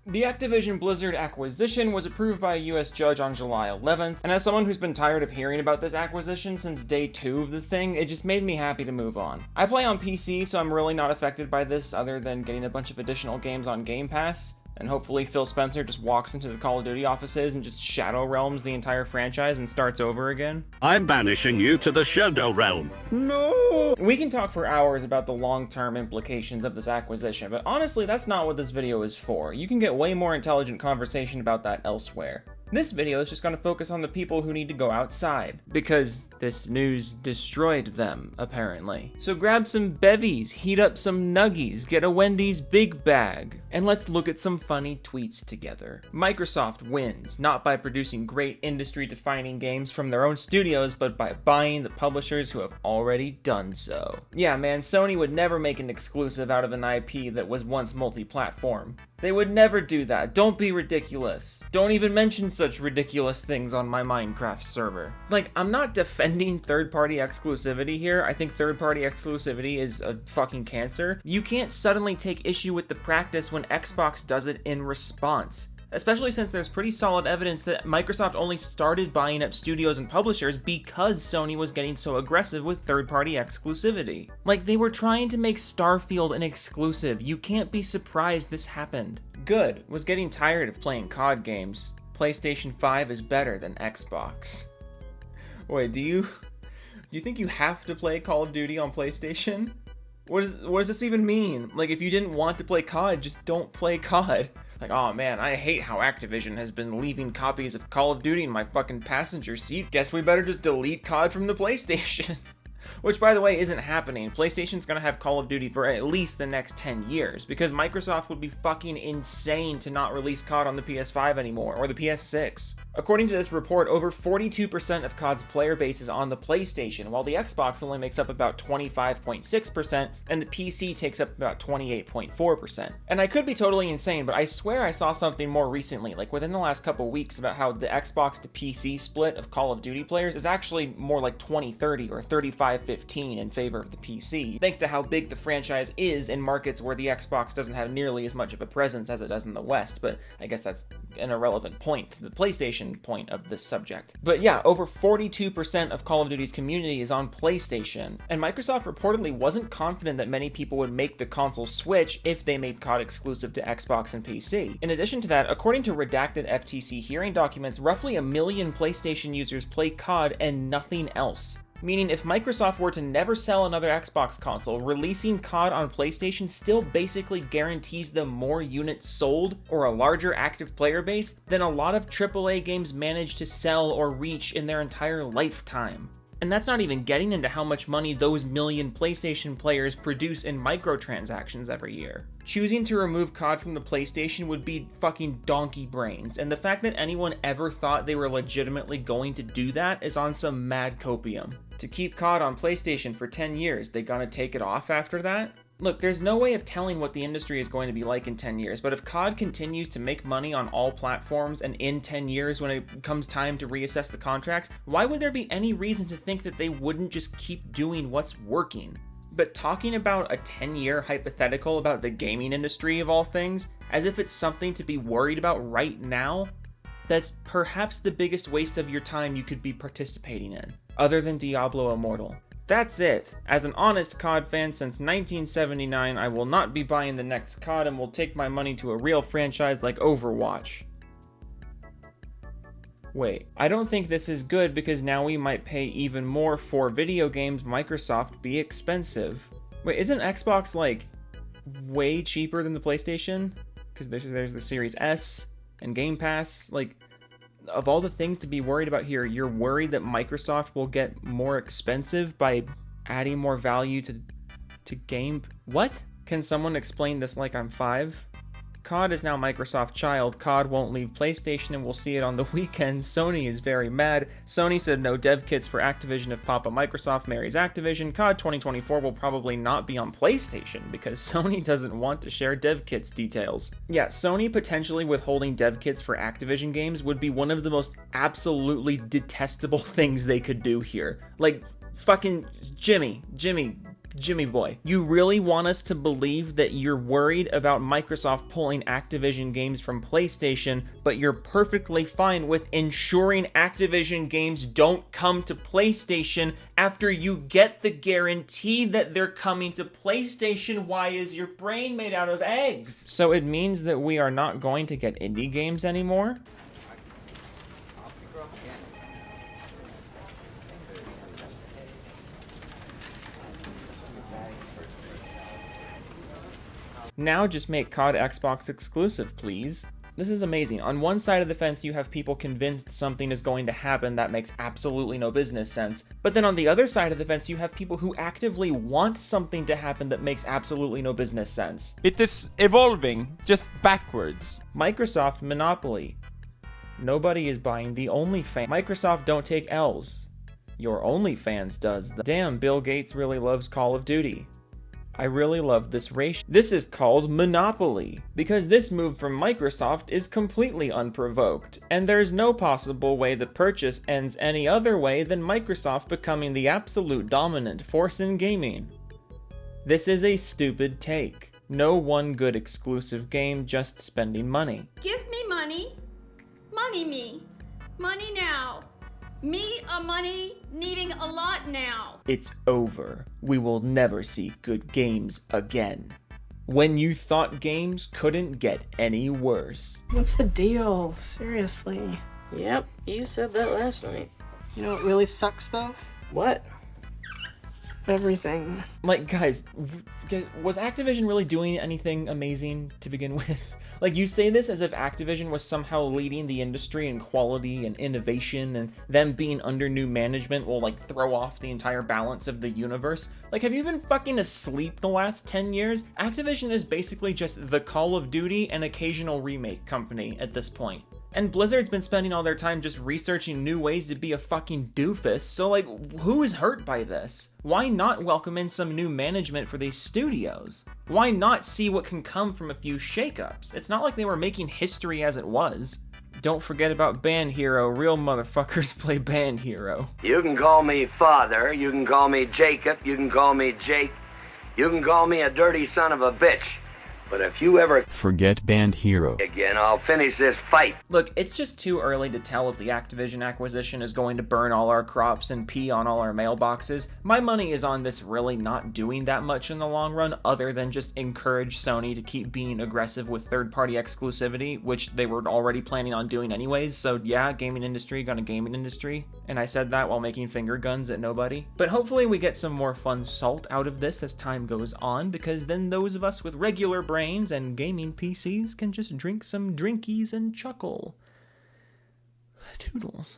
The Activision Blizzard acquisition was approved by a US judge on July 11th, and as someone who's been tired of hearing about this acquisition since day 2 of the thing, it just made me happy to move on. I play on PC, so I'm really not affected by this other than getting a bunch of additional games on Game Pass. And hopefully Phil Spencer just walks into the Call of Duty offices and just Shadow Realms the entire franchise and starts over again. I'm banishing you to the Shadow Realm. No! We can talk for hours about the long-term implications of this acquisition, but honestly, that's not what this video is for. You can get way more intelligent conversation about that elsewhere. This video is just going to focus on the people who need to go outside, because this news destroyed them, apparently. So grab some bevies, heat up some nuggies, get a Wendy's big bag, and let's look at some funny tweets together. Microsoft wins, not by producing great industry-defining games from their own studios, but by buying the publishers who have already done so. Yeah, man, Sony would never make an exclusive out of an IP that was once multi-platform. They would never do that. Don't be ridiculous. Don't even mention such ridiculous things on my Minecraft server. Like, I'm not defending third-party exclusivity here. I think third-party exclusivity is a fucking cancer. You can't suddenly take issue with the practice when Xbox does it in response. Especially since there's pretty solid evidence that Microsoft only started buying up studios and publishers because Sony was getting so aggressive with third-party exclusivity. Like, they were trying to make Starfield an exclusive. You can't be surprised this happened. Good. Was getting tired of playing COD games. PlayStation 5 is better than Xbox. Wait, do you think you have to play Call of Duty on PlayStation? What does this even mean? Like, if you didn't want to play COD, just don't play COD. Like, oh man, I hate how Activision has been leaving copies of Call of Duty in my fucking passenger seat. Guess we better just delete COD from the PlayStation. Which, by the way, isn't happening. PlayStation's gonna have Call of Duty for at least the next 10 years, because Microsoft would be fucking insane to not release COD on the PS5 anymore, or the PS6. According to this report, over 42% of COD's player base is on the PlayStation, while the Xbox only makes up about 25.6%, and the PC takes up about 28.4%. And I could be totally insane, but I swear I saw something more recently, like within the last couple weeks, about how the Xbox to PC split of Call of Duty players is actually more like 20-30 or 35-15 in favor of the PC, thanks to how big the franchise is in markets where the Xbox doesn't have nearly as much of a presence as it does in the West, but I guess that's an irrelevant point to the PlayStation point of this subject. But yeah, over 42% of Call of Duty's community is on PlayStation, and Microsoft reportedly wasn't confident that many people would make the console switch if they made COD exclusive to Xbox and PC. In addition to that, according to redacted FTC hearing documents, roughly 1 million PlayStation users play COD and nothing else. Meaning if Microsoft were to never sell another Xbox console, releasing COD on PlayStation still basically guarantees them more units sold or a larger active player base than a lot of AAA games manage to sell or reach in their entire lifetime. And that's not even getting into how much money those million PlayStation players produce in microtransactions every year. Choosing to remove COD from the PlayStation would be fucking donkey brains, and the fact that anyone ever thought they were legitimately going to do that is on some mad copium. To keep COD on PlayStation for 10 years, they gonna take it off after that? Look, there's no way of telling what the industry is going to be like in 10 years, but if COD continues to make money on all platforms and in 10 years when it comes time to reassess the contract, why would there be any reason to think that they wouldn't just keep doing what's working? But talking about a 10-year hypothetical about the gaming industry of all things, as if it's something to be worried about right now, that's perhaps the biggest waste of your time you could be participating in, other than Diablo Immortal. That's it. As an honest COD fan since 1979, I will not be buying the next COD and will take my money to a real franchise like Overwatch. Wait, I don't think this is good because now we might pay even more for video games Microsoft be expensive. Wait, isn't Xbox like way cheaper than the PlayStation? Because there's the Series S and Game Pass, like, of all the things to be worried about here, you're worried that Microsoft will get more expensive by adding more value to game. What? Can someone explain this like I'm 5? COD is now Microsoft child. COD won't leave PlayStation and we'll see it on the weekends. Sony is very mad. Sony said no dev kits for Activision if Papa Microsoft marries Activision. COD 2024 will probably not be on PlayStation because Sony doesn't want to share dev kits details. Yeah, Sony potentially withholding dev kits for Activision games would be one of the most absolutely detestable things they could do here. Like, fucking Jimmy, Jimmy boy, you really want us to believe that you're worried about Microsoft pulling Activision games from PlayStation, but you're perfectly fine with ensuring Activision games don't come to PlayStation after you get the guarantee that they're coming to PlayStation? Why is your brain made out of eggs? So it means that we are not going to get indie games anymore? Now just make COD Xbox exclusive, please. This is amazing. On one side of the fence, you have people convinced something is going to happen that makes absolutely no business sense. But then on the other side of the fence, you have people who actively want something to happen that makes absolutely no business sense. It is evolving, just backwards. Microsoft monopoly. Nobody is buying the OnlyFans. Microsoft don't take L's. Your OnlyFans does. Damn, Bill Gates really loves Call of Duty. I really love this ratio. This is called monopoly, because this move from Microsoft is completely unprovoked, and there's no possible way the purchase ends any other way than Microsoft becoming the absolute dominant force in gaming. This is a stupid take. No one good exclusive game, just spending money. Give me money. Money me. Money now. Me a money needing a lot now. It's over. We will never see good games again. When you thought games couldn't get any worse. What's the deal? Seriously. Yep, you said that last night. You know what really sucks though? What? Everything. Like, guys, was Activision really doing anything amazing to begin with? Like, you say this as if Activision was somehow leading the industry in quality and innovation, and them being under new management will, like, throw off the entire balance of the universe. Like, have you been fucking asleep the last 10 years? Activision is basically just the Call of Duty and occasional remake company at this point. And Blizzard's been spending all their time just researching new ways to be a fucking doofus, so like, who is hurt by this? Why not welcome in some new management for these studios? Why not see what can come from a few shakeups? It's not like they were making history as it was. Don't forget about Band Hero. Real motherfuckers play Band Hero. You can call me Father, you can call me Jacob, you can call me Jake, you can call me a dirty son of a bitch. But if you ever forget Band Hero again, I'll finish this fight. Look, it's just too early to tell if the Activision acquisition is going to burn all our crops and pee on all our mailboxes. My money is on this really not doing that much in the long run, other than just encourage Sony to keep being aggressive with third-party exclusivity, which they were already planning on doing anyways. So yeah, gaming industry gonna gaming industry. And I said that while making finger guns at nobody. But hopefully we get some more fun salt out of this as time goes on, because then those of us with regular brains and gaming PCs can just drink some drinkies and chuckle. Toodles.